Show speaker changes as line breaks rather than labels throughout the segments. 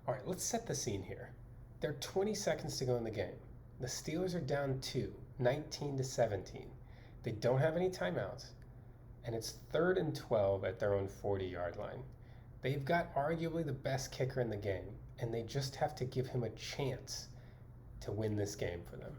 All right, let's set the scene here. There are 20 seconds to go in the game. The Steelers are down 2, 19-17. They don't have any timeouts, and it's 3rd and 12 at their own 40-yard line. They've got arguably the best kicker in the game, and they just have to give him a chance to win this game for them.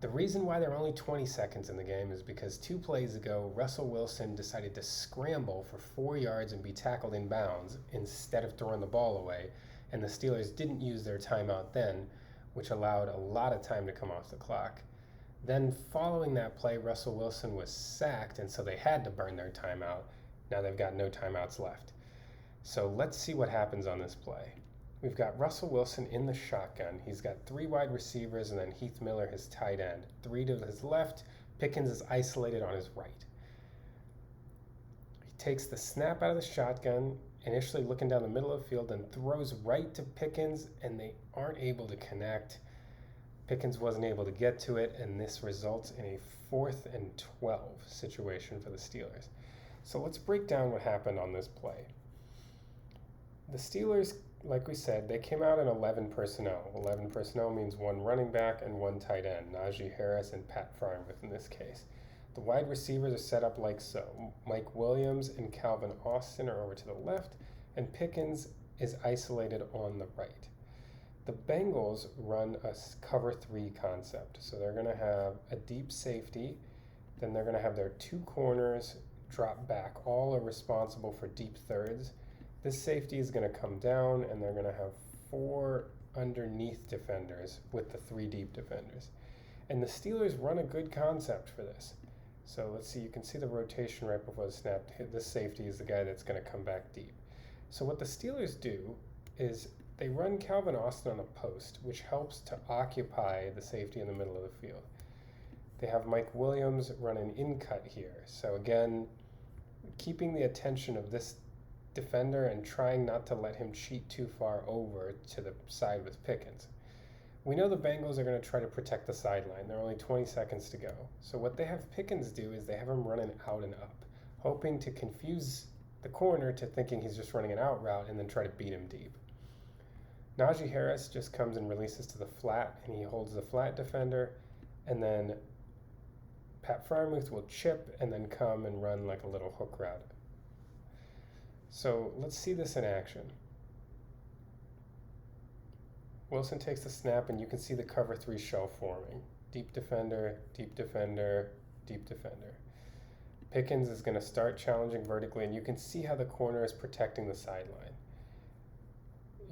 The reason why there are only 20 seconds in the game is because 2 plays ago, Russell Wilson decided to scramble for 4 yards and be tackled in bounds instead of throwing the ball away, and the Steelers didn't use their timeout then, which allowed a lot of time to come off the clock. Then following that play, Russell Wilson was sacked, and so they had to burn their timeout. Now they've got no timeouts left. So let's see what happens on this play. We've got Russell Wilson in the shotgun. He's got 3 wide receivers and then Heath Miller, his tight end. 3 to his left. Pickens is isolated on his right. He takes the snap out of the shotgun, initially looking down the middle of the field, and throws right to Pickens, and they aren't able to connect. Pickens wasn't able to get to it, and this results in a 4th and 12 situation for the Steelers. So let's break down what happened on this play. The Steelers, like we said, they came out in 11 personnel. 11 personnel means 1 running back and 1 tight end, Najee Harris and Pat Freiermuth in this case. The wide receivers are set up like so. Mike Williams and Calvin Austin are over to the left, and Pickens is isolated on the right. The Bengals run a cover 3 concept. So they're going to have a deep safety, then they're going to have their 2 corners drop back. All are responsible for deep thirds. This safety is going to come down, and they're going to have 4 underneath defenders with the 3 deep defenders. And the Steelers run a good concept for this. So let's see, you can see the rotation right before the snap. This safety is the guy that's going to come back deep. So what the Steelers do is they run Calvin Austin on a post, which helps to occupy the safety in the middle of the field. They have Mike Williams run an in-cut here. So again, keeping the attention of this defender and trying not to let him cheat too far over to the side with Pickens. We know the Bengals are going to try to protect the sideline. There are only 20 seconds to go. So what they have Pickens do is they have him running out and up, hoping to confuse the corner to thinking he's just running an out route and then try to beat him deep. Najee Harris just comes and releases to the flat, and he holds the flat defender, and then Pat Freiermuth will chip and then come and run like a little hook route. So let's see this in action. Wilson takes the snap, and you can see the cover 3 shell forming. Deep defender, deep defender, deep defender. Pickens is going to start challenging vertically, and you can see how the corner is protecting the sideline.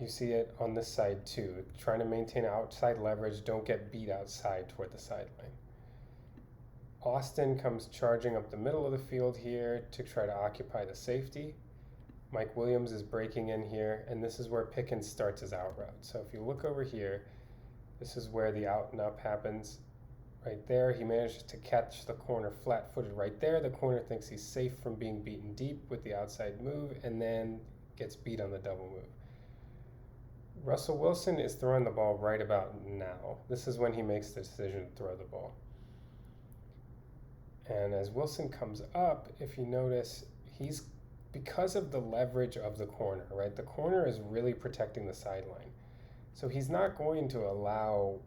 You see it on this side too, trying to maintain outside leverage, don't get beat outside toward the sideline. Austin comes charging up the middle of the field here to try to occupy the safety. Mike Williams is breaking in here, and this is where Pickens starts his out route. So if you look over here, this is where the out and up happens. Right there, he manages to catch the corner flat-footed right there. The corner thinks he's safe from being beaten deep with the outside move, and then gets beat on the double move. Russell Wilson is throwing the ball right about now. This is when he makes the decision to throw the ball. And as Wilson comes up, if you notice, he's, because of the leverage of the corner, right? The corner is really protecting the sideline. So he's not going to allow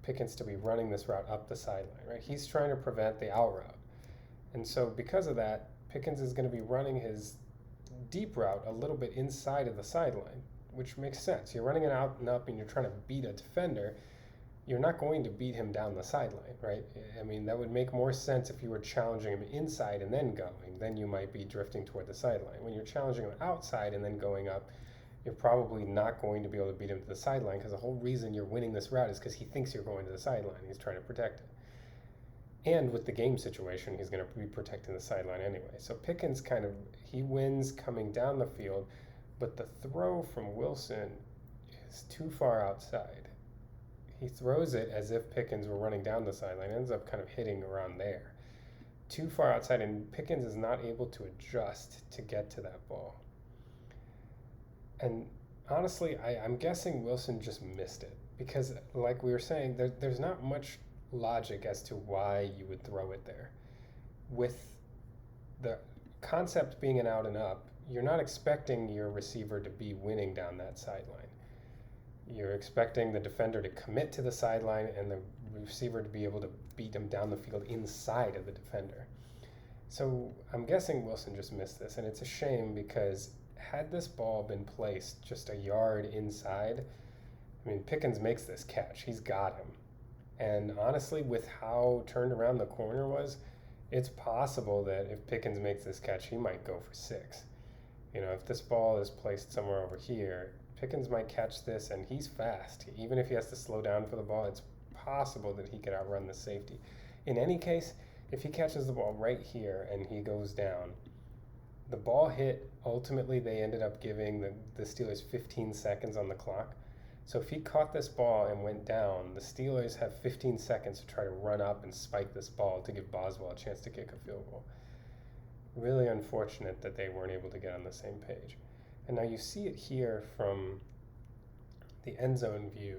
Pickens to be running this route up the sideline, right? He's trying to prevent the out route. And so because of that, Pickens is going to be running his deep route a little bit inside of the sideline, which makes sense. You're running it out and up and you're trying to beat a defender. You're not going to beat him down the sideline, right? I mean, that would make more sense if you were challenging him inside and then going. Then you might be drifting toward the sideline. When you're challenging him outside and then going up, you're probably not going to be able to beat him to the sideline, because the whole reason you're winning this route is because he thinks you're going to the sideline. He's trying to protect it. And with the game situation, he's going to be protecting the sideline anyway. So Pickens he wins coming down the field, but the throw from Wilson is too far outside. He throws it as if Pickens were running down the sideline, ends up kind of hitting around there. Too far outside, and Pickens is not able to adjust to get to that ball. And honestly, I'm guessing Wilson just missed it, because like we were saying, there's not much logic as to why you would throw it there. With the concept being an out and up, you're not expecting your receiver to be winning down that sideline. You're expecting the defender to commit to the sideline and the receiver to be able to beat him down the field inside of the defender. So I'm guessing Wilson just missed this, and it's a shame because had this ball been placed just a yard inside, I mean, Pickens makes this catch. He's got him. And honestly, with how turned around the corner was, it's possible that if Pickens makes this catch, he might go for 6. If this ball is placed somewhere over here, Pickens might catch this, and he's fast. Even if he has to slow down for the ball, it's possible that he could outrun the safety. In any case, if he catches the ball right here and he goes down, the ball hit, ultimately they ended up giving the Steelers 15 seconds on the clock. So if he caught this ball and went down, the Steelers have 15 seconds to try to run up and spike this ball to give Boswell a chance to kick a field goal. Really unfortunate that they weren't able to get on the same page. And now you see it here from the end zone view.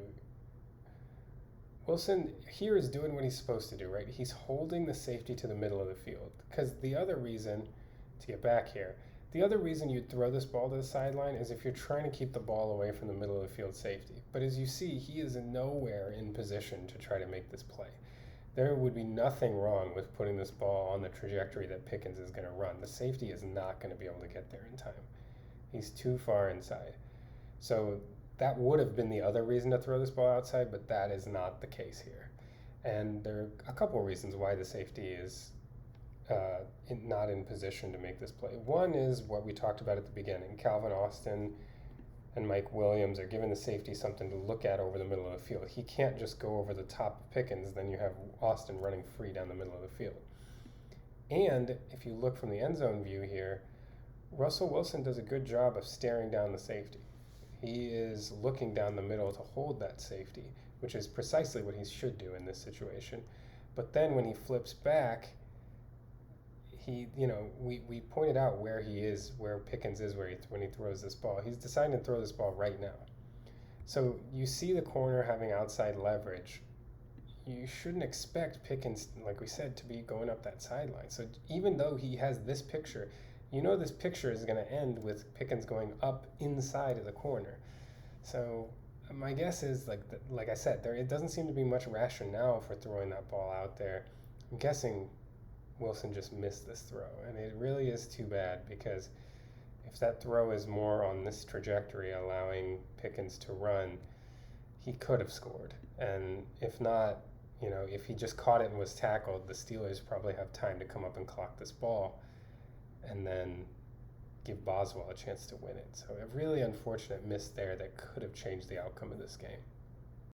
Wilson here is doing what he's supposed to do, right? He's holding the safety to the middle of the field. Because the other reason, to get back here, the other reason you'd throw this ball to the sideline is if you're trying to keep the ball away from the middle of the field safety. But as you see, he is nowhere in position to try to make this play. There would be nothing wrong with putting this ball on the trajectory that Pickens is going to run. The safety is not going to be able to get there in time. He's too far inside. So that would have been the other reason to throw this ball outside, but that is not the case here. And there are a couple of reasons why the safety is not in position to make this play. One is what we talked about at the beginning. Calvin Austin and Mike Williams are giving the safety something to look at over the middle of the field. He can't just go over the top of Pickens, then you have Austin running free down the middle of the field. And if you look from the end zone view here, Russell Wilson does a good job of staring down the safety. He is looking down the middle to hold that safety, which is precisely what he should do in this situation. But then when he flips back, we pointed out where he is, where Pickens is, when he throws this ball. He's deciding to throw this ball right now. So you see the corner having outside leverage. You shouldn't expect Pickens, like we said, to be going up that sideline. So even though he has this picture, this picture is going to end with Pickens going up inside of the corner. So my guess is, like I said, it doesn't seem to be much rationale for throwing that ball out there. I'm guessing Wilson just missed this throw, and it really is too bad, because if that throw is more on this trajectory, allowing Pickens to run, he could have scored. And if not, if he just caught it and was tackled, the Steelers probably have time to come up and clock this ball and then give Boswell a chance to win it. So a really unfortunate miss there that could have changed the outcome of this game.